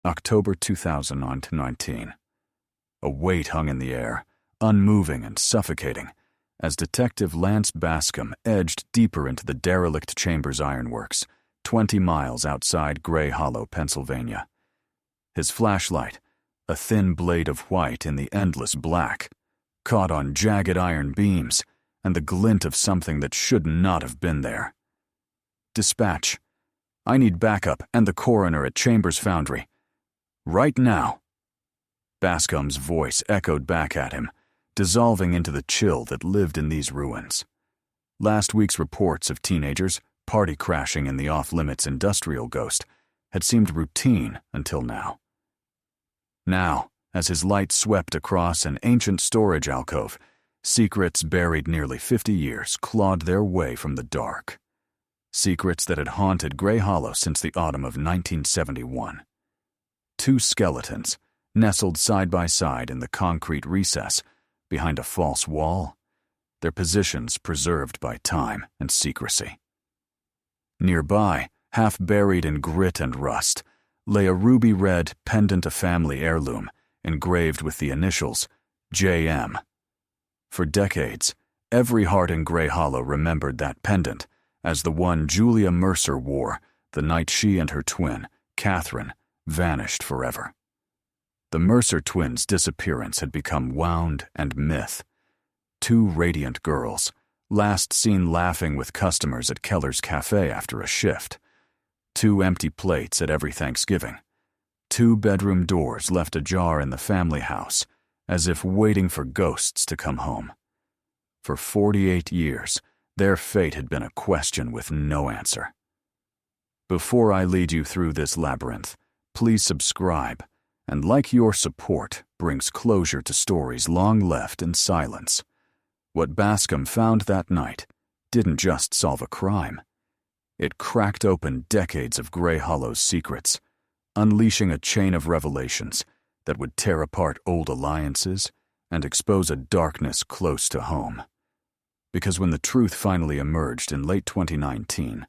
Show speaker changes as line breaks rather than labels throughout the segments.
October 2019. A weight hung in the air, unmoving and suffocating, as Detective Lance Bascom edged deeper into the derelict Chambers Ironworks, 20 miles outside Gray Hollow, Pennsylvania. His flashlight, a thin blade of white in the endless black, caught on jagged iron beams and the glint of something that should not have been there. Dispatch. I need backup and the coroner at Chambers Foundry. Right now. Bascom's voice echoed back at him, dissolving into the chill that lived in these ruins. Last week's reports of teenagers party crashing in the off-limits industrial ghost had seemed routine until now. Now, as his light swept across an ancient storage alcove, secrets buried nearly 50 years clawed their way from the dark. Secrets that had haunted Gray Hollow since the autumn of 1971. Two skeletons, nestled side by side in the concrete recess behind a false wall, their positions preserved by time and secrecy. Nearby, half buried in grit and rust, lay a ruby-red pendant-a-family heirloom engraved with the initials J.M. For decades, every heart in Gray Hollow remembered that pendant as the one Julia Mercer wore the night she and her twin, Catherine, vanished forever. The Mercer twins' disappearance had become wound and myth. Two radiant girls, last seen laughing with customers at Keller's Cafe after a shift. Two empty plates at every Thanksgiving. Two bedroom doors left ajar in the family house, as if waiting for ghosts to come home. For 48 years, their fate had been a question with no answer. Before I lead you through this labyrinth, please subscribe, and like your support brings closure to stories long left in silence. What Bascom found that night didn't just solve a crime. It cracked open decades of Gray Hollow's secrets, unleashing a chain of revelations that would tear apart old alliances and expose a darkness close to home. Because when the truth finally emerged in late 2019,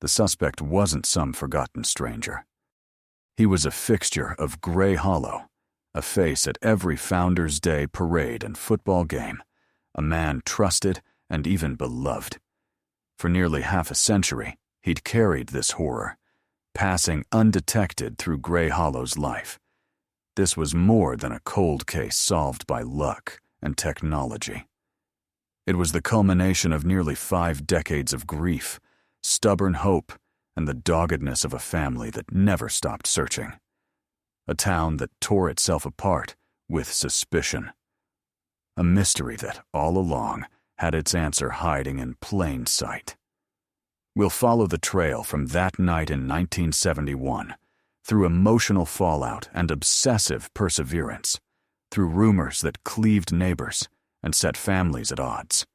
the suspect wasn't some forgotten stranger. He was a fixture of Gray Hollow, a face at every Founders Day parade and football game, a man trusted and even beloved. For nearly half a century, he'd carried this horror, passing undetected through Gray Hollow's life. This was more than a cold case solved by luck and technology. It was the culmination of nearly 5 decades of grief, stubborn hope, and the doggedness of a family that never stopped searching. A town that tore itself apart with suspicion. A mystery that, all along, had its answer hiding in plain sight. We'll follow the trail from that night in 1971, through emotional fallout and obsessive perseverance, through rumors that cleaved neighbors and set families at odds,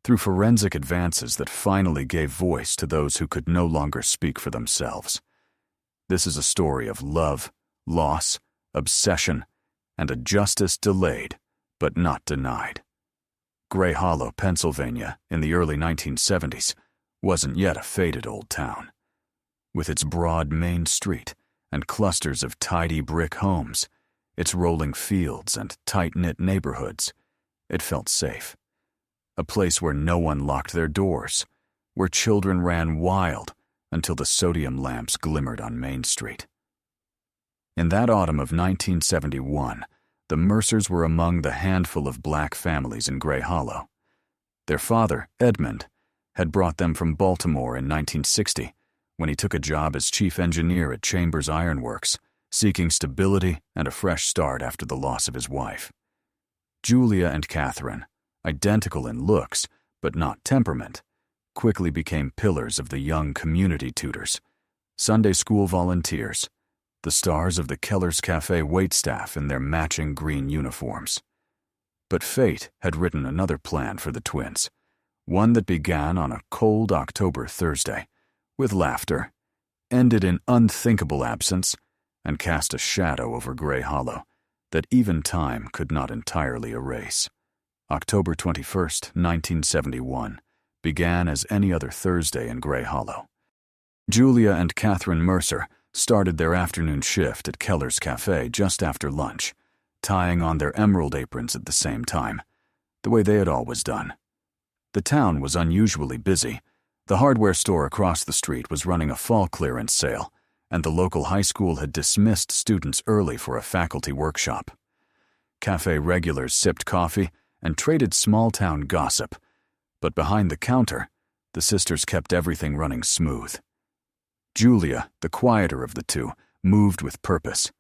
through forensic advances that finally gave voice to those who could no longer speak for themselves. This is a story of love, loss, obsession, and a justice delayed but not denied. Gray Hollow, Pennsylvania, in the early 1970s, wasn't yet a faded old town. With its broad main street and clusters of tidy brick homes, its rolling fields and tight-knit neighborhoods, it felt safe. A place where no one locked their doors, where children ran wild until the sodium lamps glimmered on Main Street. In that autumn of 1971, the Mercers were among the handful of black families in Gray Hollow. Their father, Edmund, had brought them from Baltimore in 1960 when he took a job as chief engineer at Chambers Ironworks, seeking stability and a fresh start after the loss of his wife. Julia and Catherine, identical in looks but not temperament, quickly became pillars of the young community tutors, Sunday school volunteers, the stars of the Keller's Cafe waitstaff in their matching green uniforms. But fate had written another plan for the twins, one that began on a cold October Thursday, with laughter, ended in unthinkable absence, and cast a shadow over Gray Hollow that even time could not entirely erase. October 21st, 1971, began as any other Thursday in Gray Hollow. Julia and Catherine Mercer started their afternoon shift at Keller's Cafe just after lunch, tying on their emerald aprons at the same time, the way they had always done. The town was unusually busy. The hardware store across the street was running a fall clearance sale, and the local high school had dismissed students early for a faculty workshop. Cafe regulars sipped coffee and traded small-town gossip, but behind the counter, the sisters kept everything running smooth. Julia, the quieter of the two, moved with purpose,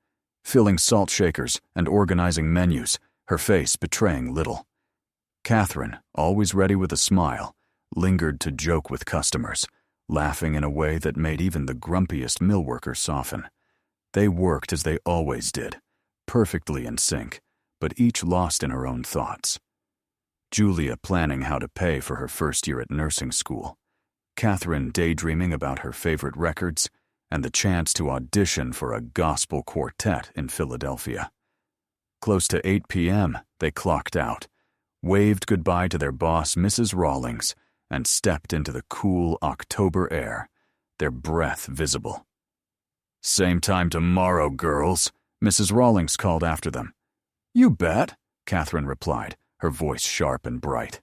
filling salt shakers and organizing menus, her face betraying little. Catherine, always ready with a smile, lingered to joke with customers, laughing in a way that made even the grumpiest millworker soften. They worked as they always did, perfectly in sync, but each lost in her own thoughts. Julia planning how to pay for her first year at nursing school, Catherine daydreaming about her favorite records and the chance to audition for a gospel quartet in Philadelphia. Close to 8 p.m., they clocked out, waved goodbye to their boss, Mrs. Rawlings, and stepped into the cool October air, their breath visible. "Same time tomorrow, girls," Mrs. Rawlings called after them. "You bet," Catherine replied, her voice sharp and bright.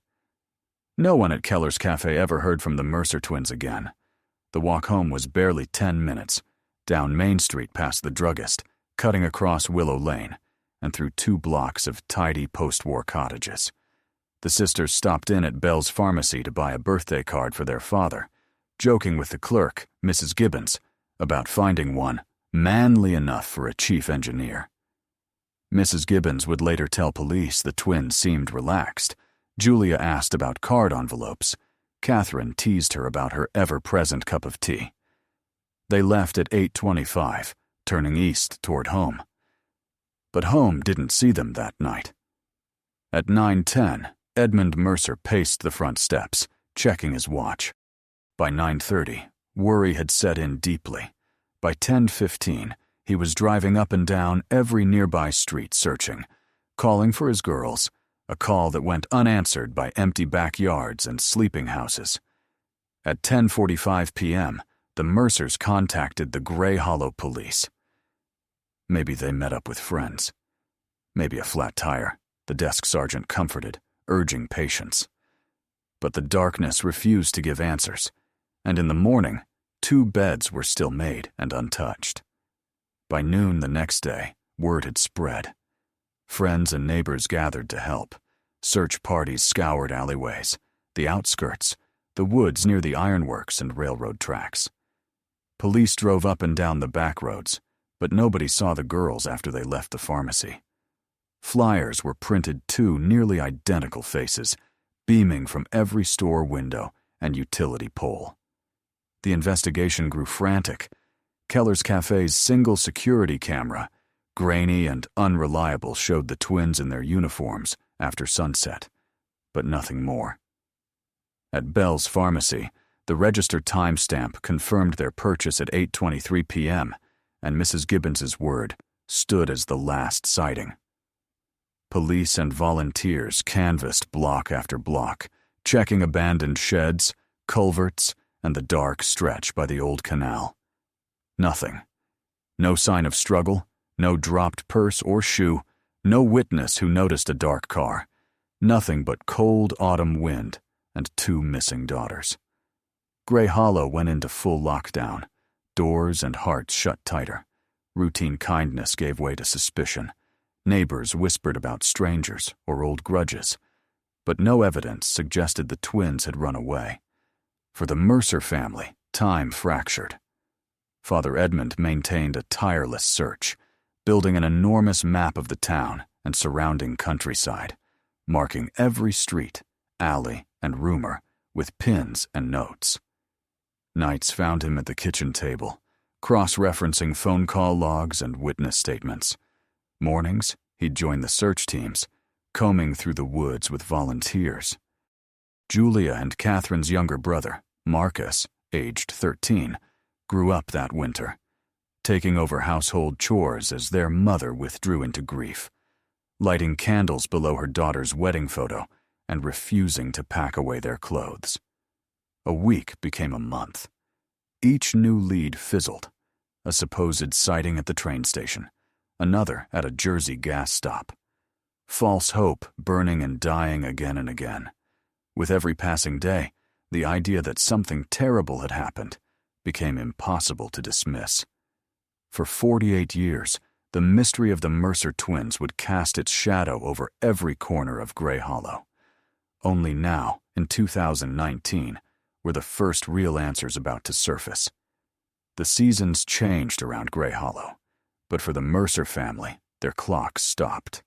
No one at Keller's Cafe ever heard from the Mercer twins again. The walk home was barely 10 minutes, down Main Street past the druggist, cutting across Willow Lane, and through 2 blocks of tidy post-war cottages. The sisters stopped in at Bell's Pharmacy to buy a birthday card for their father, joking with the clerk, Mrs. Gibbons, about finding one manly enough for a chief engineer. Mrs. Gibbons would later tell police the twins seemed relaxed. Julia asked about card envelopes. Catherine teased her about her ever-present cup of tea. They left at 8:25, turning east toward home. But home didn't see them that night. At 9:10, Edmund Mercer paced the front steps, checking his watch. By 9:30, worry had set in deeply. By 10:15, he was driving up and down every nearby street searching, calling for his girls, a call that went unanswered by empty backyards and sleeping houses. At 10:45 p.m., the Mercers contacted the Gray Hollow police. Maybe they met up with friends. Maybe a flat tire, the desk sergeant comforted, urging patience. But the darkness refused to give answers, and in the morning, 2 beds were still made and untouched. By noon the next day, word had spread. Friends and neighbors gathered to help. Search parties scoured alleyways, the outskirts, the woods near the ironworks and railroad tracks. Police drove up and down the back roads, but nobody saw the girls after they left the pharmacy. Flyers were printed 2 nearly identical faces, beaming from every store window and utility pole. The investigation grew frantic. Keller's Cafe's single security camera, grainy and unreliable, showed the twins in their uniforms after sunset, but nothing more. At Bell's Pharmacy, the registered timestamp confirmed their purchase at 8:23 p.m., and Mrs. Gibbons's word stood as the last sighting. Police and volunteers canvassed block after block, checking abandoned sheds, culverts, and the dark stretch by the old canal. Nothing. No sign of struggle, no dropped purse or shoe, no witness who noticed a dark car. Nothing but cold autumn wind and 2 missing daughters. Gray Hollow went into full lockdown, doors and hearts shut tighter. Routine kindness gave way to suspicion. Neighbors whispered about strangers or old grudges, but no evidence suggested the twins had run away. For the Mercer family, time fractured. Father Edmund maintained a tireless search, building an enormous map of the town and surrounding countryside, marking every street, alley, and rumor with pins and notes. Nights found him at the kitchen table, cross-referencing phone call logs and witness statements. Mornings, he'd join the search teams, combing through the woods with volunteers. Julia and Catherine's younger brother, Marcus, aged 13, grew up that winter, taking over household chores as their mother withdrew into grief, lighting candles below her daughter's wedding photo and refusing to pack away their clothes. A week became a month. Each new lead fizzled, a supposed sighting at the train station, another at a Jersey gas stop. False hope burning and dying again and again. With every passing day, the idea that something terrible had happened became impossible to dismiss. For 48 years, the mystery of the Mercer twins would cast its shadow over every corner of Gray Hollow. Only now, in 2019, were the first real answers about to surface. The seasons changed around Gray Hollow, but for the Mercer family, their clocks stopped.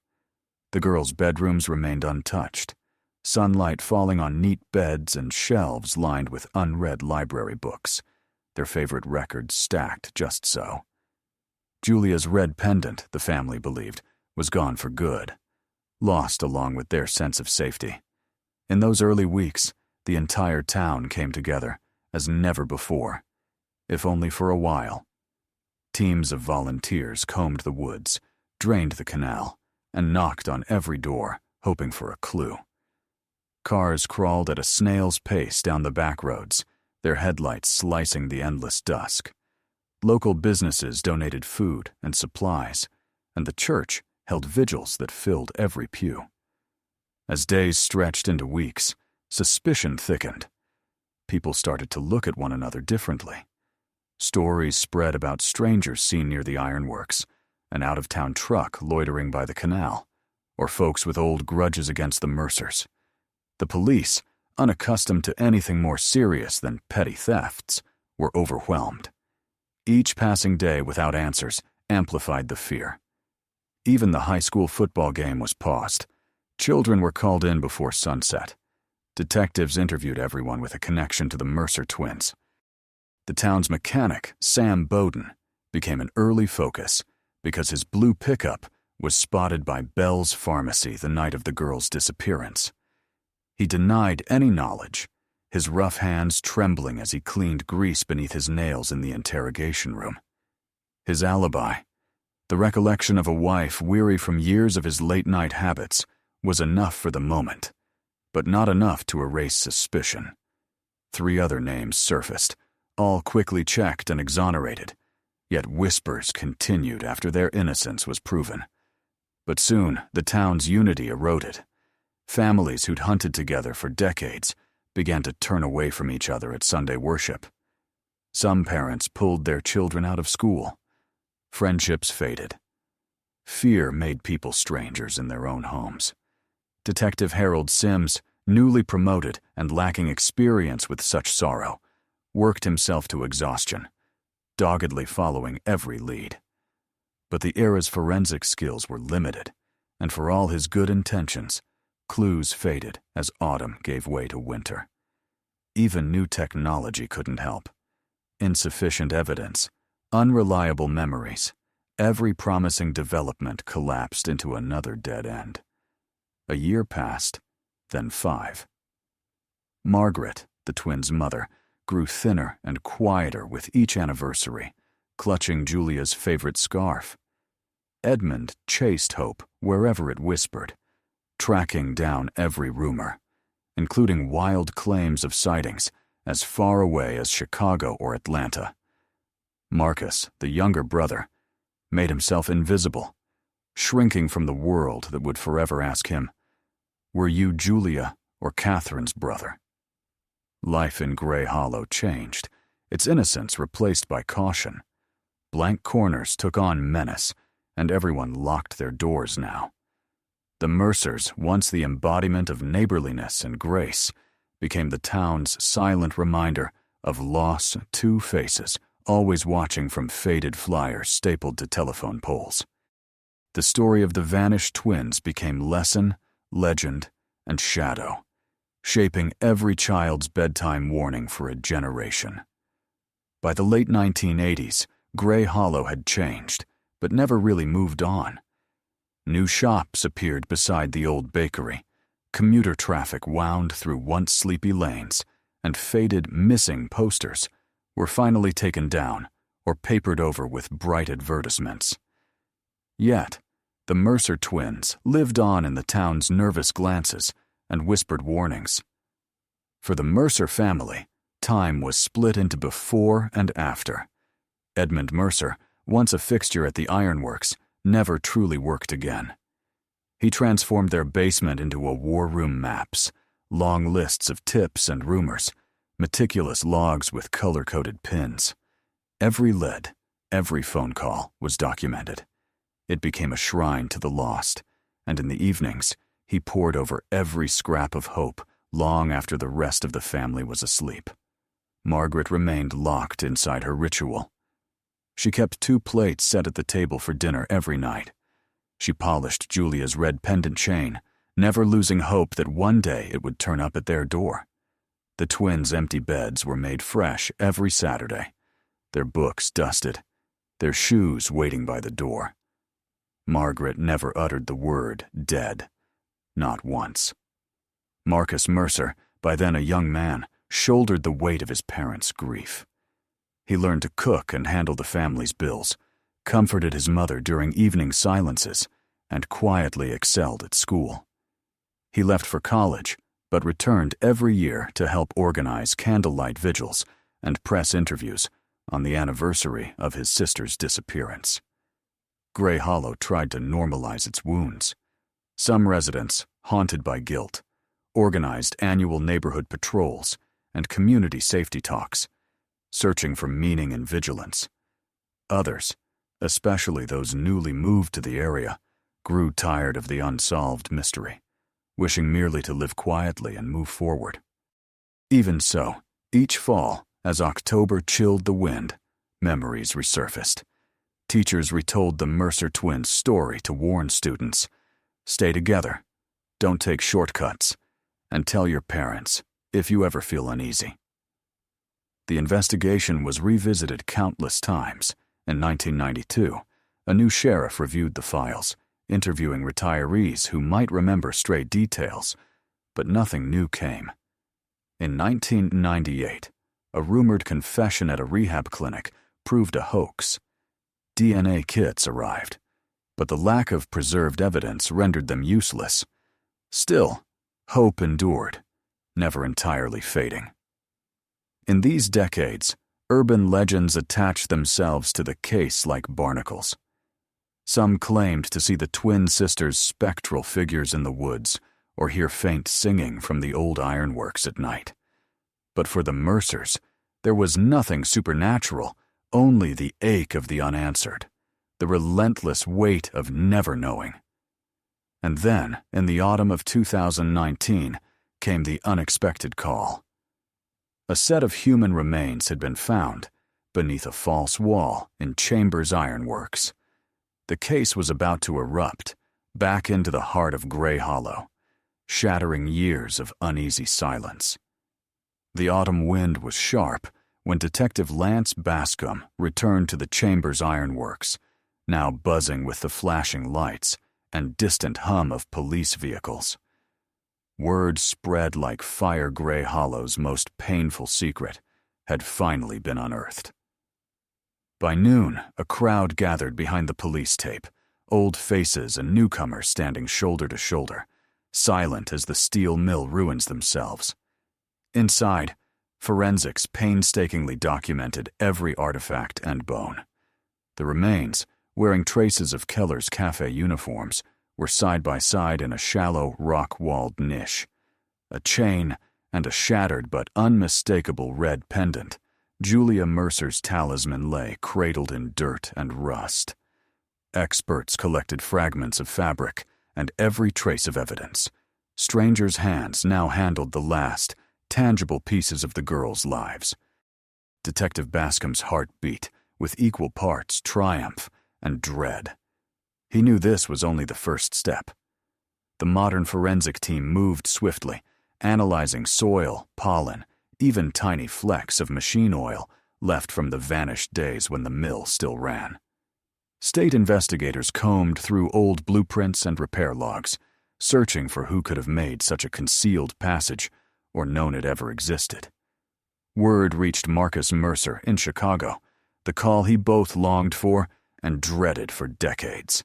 The girls' bedrooms remained untouched, sunlight falling on neat beds and shelves lined with unread library books, their favorite records stacked just so. Julia's red pendant, the family believed, was gone for good, lost along with their sense of safety. In those early weeks, the entire town came together as never before, if only for a while. Teams of volunteers combed the woods, drained the canal, and knocked on every door, hoping for a clue. Cars crawled at a snail's pace down the back roads, their headlights slicing the endless dusk. Local businesses donated food and supplies, and the church held vigils that filled every pew. As days stretched into weeks, suspicion thickened. People started to look at one another differently. Stories spread about strangers seen near the ironworks, an out-of-town truck loitering by the canal, or folks with old grudges against the Mercers. The police, unaccustomed to anything more serious than petty thefts, were overwhelmed. Each passing day without answers amplified the fear. Even the high school football game was paused. Children were called in before sunset. Detectives interviewed everyone with a connection to the Mercer twins. The town's mechanic, Sam Bowden, became an early focus because his blue pickup was spotted by Bell's Pharmacy the night of the girl's disappearance. He denied any knowledge, his rough hands trembling as he cleaned grease beneath his nails in the interrogation room. His alibi, the recollection of a wife weary from years of his late-night habits, was enough for the moment, but not enough to erase suspicion. 3 other names surfaced, all quickly checked and exonerated, yet whispers continued after their innocence was proven. But soon, the town's unity eroded. Families who'd hunted together for decades began to turn away from each other at Sunday worship. Some parents pulled their children out of school. Friendships faded. Fear made people strangers in their own homes. Detective Harold Sims, newly promoted and lacking experience with such sorrow, worked himself to exhaustion, doggedly following every lead. But the era's forensic skills were limited, and for all his good intentions, clues faded as autumn gave way to winter. Even new technology couldn't help. Insufficient evidence, unreliable memories, every promising development collapsed into another dead end. A year passed, then 5. Margaret, the twins' mother, grew thinner and quieter with each anniversary, clutching Julia's favorite scarf. Edmund chased hope wherever it whispered, tracking down every rumor, including wild claims of sightings as far away as Chicago or Atlanta. Marcus, the younger brother, made himself invisible, shrinking from the world that would forever ask him, "Were you Julia or Catherine's brother?" Life in Gray Hollow changed, its innocence replaced by caution. Blank corners took on menace, and everyone locked their doors now. The Mercers, once the embodiment of neighborliness and grace, became the town's silent reminder of loss, 2 faces, always watching from faded flyers stapled to telephone poles. The story of the vanished twins became lesson, legend, and shadow, shaping every child's bedtime warning for a generation. By the late 1980s, Gray Hollow had changed, but never really moved on. New shops appeared beside the old bakery, commuter traffic wound through once sleepy lanes, and faded missing posters were finally taken down or papered over with bright advertisements. Yet, the Mercer twins lived on in the town's nervous glances and whispered warnings. For the Mercer family, time was split into before and after. Edmund Mercer, once a fixture at the ironworks, never truly worked again. He transformed their basement into a war room maps, long lists of tips and rumors, meticulous logs with color-coded pins. Every lead, every phone call was documented. It became a shrine to the lost, and in the evenings, he pored over every scrap of hope long after the rest of the family was asleep. Margaret remained locked inside her ritual. She kept 2 plates set at the table for dinner every night. She polished Julia's red pendant chain, never losing hope that one day it would turn up at their door. The twins' empty beds were made fresh every Saturday, their books dusted, their shoes waiting by the door. Margaret never uttered the word dead, not once. Marcus Mercer, by then a young man, shouldered the weight of his parents' grief. He learned to cook and handle the family's bills, comforted his mother during evening silences, and quietly excelled at school. He left for college, but returned every year to help organize candlelight vigils and press interviews on the anniversary of his sister's disappearance. Gray Hollow tried to normalize its wounds. Some residents, haunted by guilt, organized annual neighborhood patrols and community safety talks, searching for meaning and vigilance. Others, especially those newly moved to the area, grew tired of the unsolved mystery, wishing merely to live quietly and move forward. Even so, each fall, as October chilled the wind, memories resurfaced. Teachers retold the Mercer twins' story to warn students. Stay together, don't take shortcuts, and tell your parents if you ever feel uneasy. The investigation was revisited countless times. In 1992, a new sheriff reviewed the files, interviewing retirees who might remember stray details, but nothing new came. In 1998, a rumored confession at a rehab clinic proved a hoax. DNA kits arrived, but the lack of preserved evidence rendered them useless. Still, hope endured, never entirely fading. In these decades, urban legends attached themselves to the case like barnacles. Some claimed to see the twin sisters' spectral figures in the woods or hear faint singing from the old ironworks at night. But for the Mercers, there was nothing supernatural, only the ache of the unanswered, the relentless weight of never knowing. And then, in the autumn of 2019, came the unexpected call. A set of human remains had been found beneath a false wall in Chambers Ironworks. The case was about to erupt back into the heart of Gray Hollow, shattering years of uneasy silence. The autumn wind was sharp when Detective Lance Bascom returned to the Chambers Ironworks, now buzzing with the flashing lights and distant hum of police vehicles. Word spread like fire. Gray Hollow's most painful secret had finally been unearthed. By noon, a crowd gathered behind the police tape, old faces and newcomers standing shoulder to shoulder, silent as the steel mill ruins themselves. Inside, forensics painstakingly documented every artifact and bone. The remains, wearing traces of Keller's cafe uniforms, were side by side in a shallow, rock-walled niche. A chain and a shattered but unmistakable red pendant, Julia Mercer's talisman, lay cradled in dirt and rust. Experts collected fragments of fabric and every trace of evidence. Strangers' hands now handled the last, tangible pieces of the girls' lives. Detective Bascom's heart beat with equal parts triumph and dread. He knew this was only the first step. The modern forensic team moved swiftly, analyzing soil, pollen, even tiny flecks of machine oil left from the vanished days when the mill still ran. State investigators combed through old blueprints and repair logs, searching for who could have made such a concealed passage or known it ever existed. Word reached Marcus Mercer in Chicago, the call he both longed for and dreaded for decades.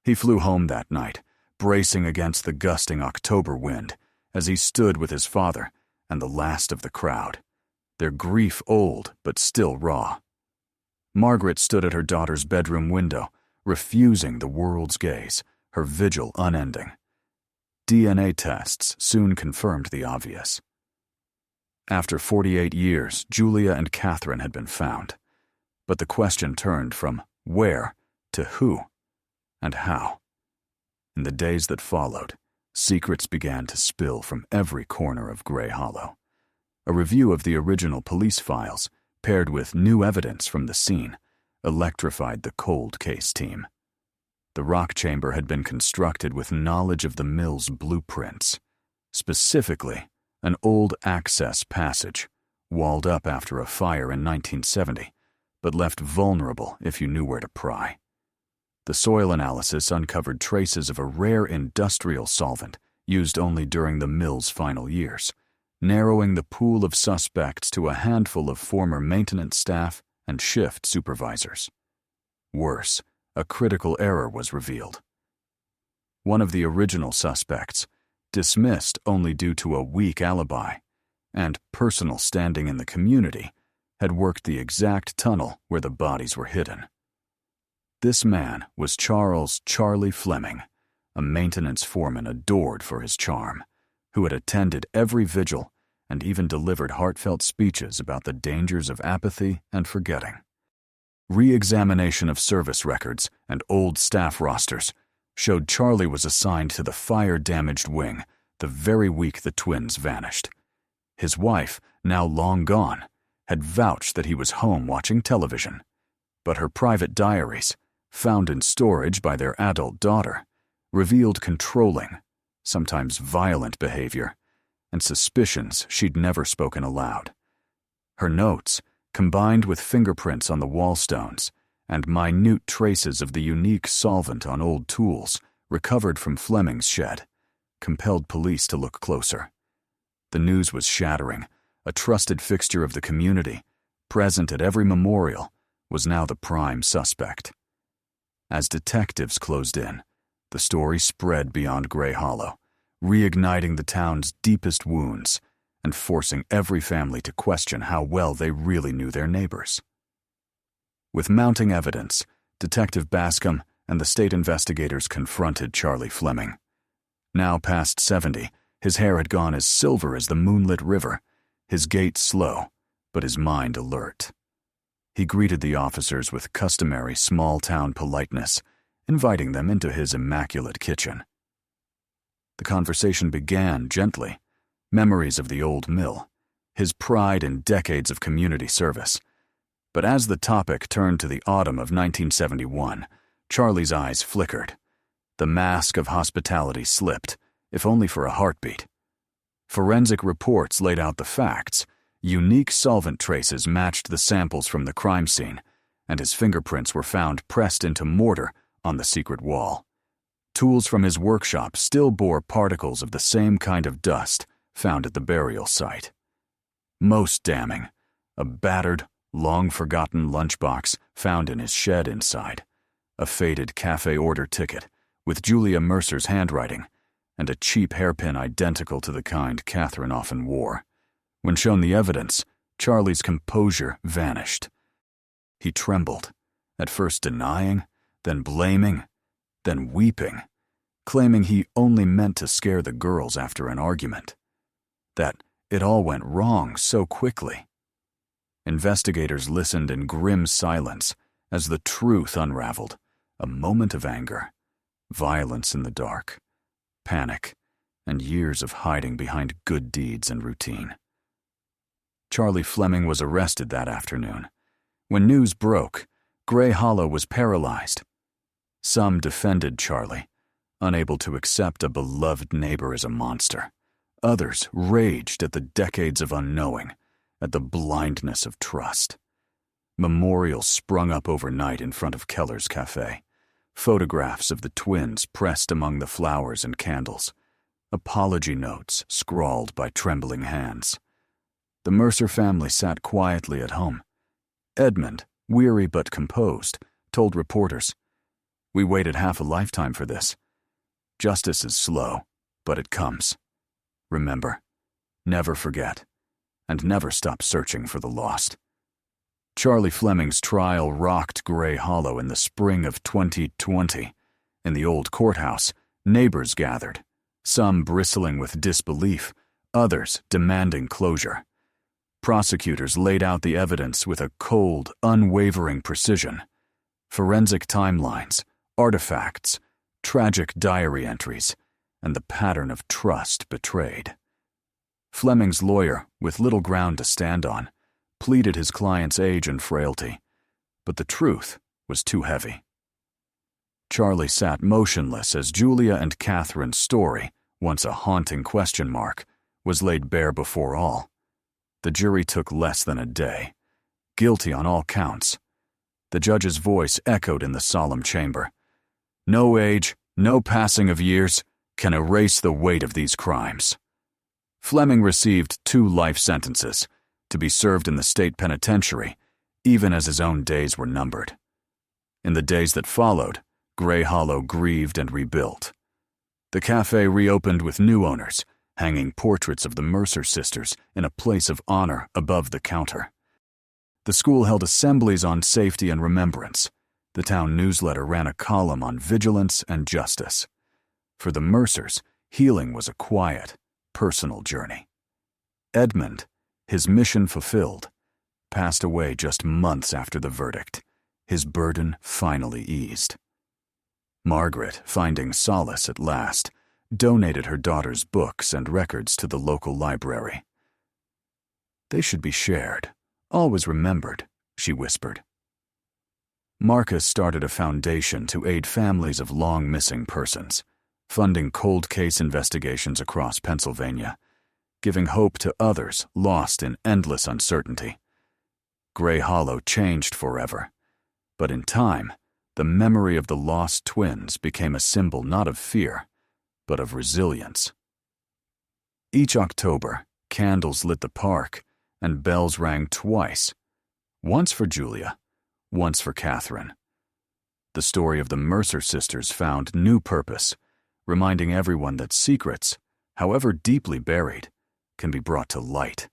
He flew home that night, bracing against the gusting October wind as he stood with his father and the last of the crowd, their grief old but still raw. Margaret stood at her daughter's bedroom window, refusing the world's gaze, her vigil unending. DNA tests soon confirmed the obvious. After 48 years, Julia and Catherine had been found. But the question turned from where to who and how. In the days that followed, secrets began to spill from every corner of Gray Hollow. A review of the original police files, paired with new evidence from the scene, electrified the cold case team. The rock chamber had been constructed with knowledge of the mill's blueprints, specifically an old access passage, walled up after a fire in 1970, but left vulnerable if you knew where to pry. The soil analysis uncovered traces of a rare industrial solvent used only during the mill's final years, narrowing the pool of suspects to a handful of former maintenance staff and shift supervisors. Worse, a critical error was revealed. One of the original suspects, dismissed only due to a weak alibi and personal standing in the community, had worked the exact tunnel where the bodies were hidden. This man was Charlie Fleming, a maintenance foreman adored for his charm, who had attended every vigil and even delivered heartfelt speeches about the dangers of apathy and forgetting. Re-examination of service records and old staff rosters showed Charlie was assigned to the fire-damaged wing the very week the twins vanished. His wife, now long gone, had vouched that he was home watching television, but her private diaries, found in storage by their adult daughter, revealed controlling, sometimes violent behavior, and suspicions she'd never spoken aloud. Her notes, combined with fingerprints on the wall stones and minute traces of the unique solvent on old tools recovered from Fleming's shed, compelled police to look closer. The news was shattering. A trusted fixture of the community, present at every memorial, was now the prime suspect. As detectives closed in, the story spread beyond Gray Hollow, reigniting the town's deepest wounds and forcing every family to question how well they really knew their neighbors. With mounting evidence, Detective Bascom and the state investigators confronted Charlie Fleming. Now past 70, his hair had gone as silver as the moonlit river, his gait slow, but his mind alert. He greeted the officers with customary small-town politeness, inviting them into his immaculate kitchen. The conversation began gently, memories of the old mill, his pride in decades of community service. But as the topic turned to the autumn of 1971, Charlie's eyes flickered. The mask of hospitality slipped, if only for a heartbeat. Forensic reports laid out the facts. Unique solvent traces matched the samples from the crime scene, and his fingerprints were found pressed into mortar on the secret wall. Tools from his workshop still bore particles of the same kind of dust found at the burial site. Most damning, a battered, long-forgotten lunchbox found in his shed inside, a faded cafe order ticket with Julia Mercer's handwriting, and a cheap hairpin identical to the kind Catherine often wore. When shown the evidence, Charlie's composure vanished. He trembled, at first denying, then blaming, then weeping, claiming he only meant to scare the girls after an argument. That it all went wrong so quickly. Investigators listened in grim silence as the truth unraveled, a moment of anger, violence in the dark, panic, and years of hiding behind good deeds and routine. Charlie Fleming was arrested that afternoon. When news broke, Gray Hollow was paralyzed. Some defended Charlie, unable to accept a beloved neighbor as a monster. Others raged at the decades of unknowing, at the blindness of trust. Memorials sprung up overnight in front of Keller's Cafe, photographs of the twins pressed among the flowers and candles, apology notes scrawled by trembling hands. The Mercer family sat quietly at home. Edmund, weary but composed, told reporters, "We waited half a lifetime for this. Justice is slow, but it comes. Remember, never forget, and never stop searching for the lost." Charlie Fleming's trial rocked Gray Hollow in the spring of 2020. In the old courthouse, neighbors gathered, some bristling with disbelief, others demanding closure. Prosecutors laid out the evidence with a cold, unwavering precision. Forensic timelines, artifacts, tragic diary entries, and the pattern of trust betrayed. Fleming's lawyer, with little ground to stand on, pleaded his client's age and frailty, but the truth was too heavy. Charlie sat motionless as Julia and Catherine's story, once a haunting question mark, was laid bare before all. The jury took less than a day. Guilty on all counts. The judge's voice echoed in the solemn chamber. No age, no passing of years can erase the weight of these crimes. Fleming received 2 life sentences, to be served in the state penitentiary, even as his own days were numbered. In the days that followed, Gray Hollow grieved and rebuilt. The cafe reopened with new owners, hanging portraits of the Mercer sisters in a place of honor above the counter. The school held assemblies on safety and remembrance. The town newsletter ran a column on vigilance and justice. For the Mercers, healing was a quiet, personal journey. Edmund, his mission fulfilled, passed away just months after the verdict, his burden finally eased. Margaret, finding solace at last, donated her daughter's books and records to the local library. They should be shared, always remembered, she whispered. Marcus started a foundation to aid families of long-missing persons, funding cold case investigations across Pennsylvania, giving hope to others lost in endless uncertainty. Gray Hollow changed forever, but in time, the memory of the lost twins became a symbol not of fear, but of resilience. Each October, candles lit the park, and bells rang twice, once for Julia, once for Catherine. The story of the Mercer sisters found new purpose, reminding everyone that secrets, however deeply buried, can be brought to light,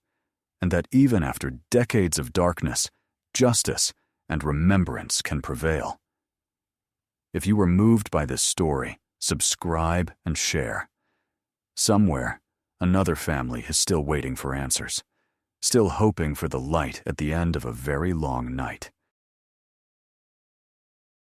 and that even after decades of darkness, justice and remembrance can prevail. If you were moved by this story, subscribe and share. Somewhere, another family is still waiting for answers, still hoping for the light at the end of a very long night.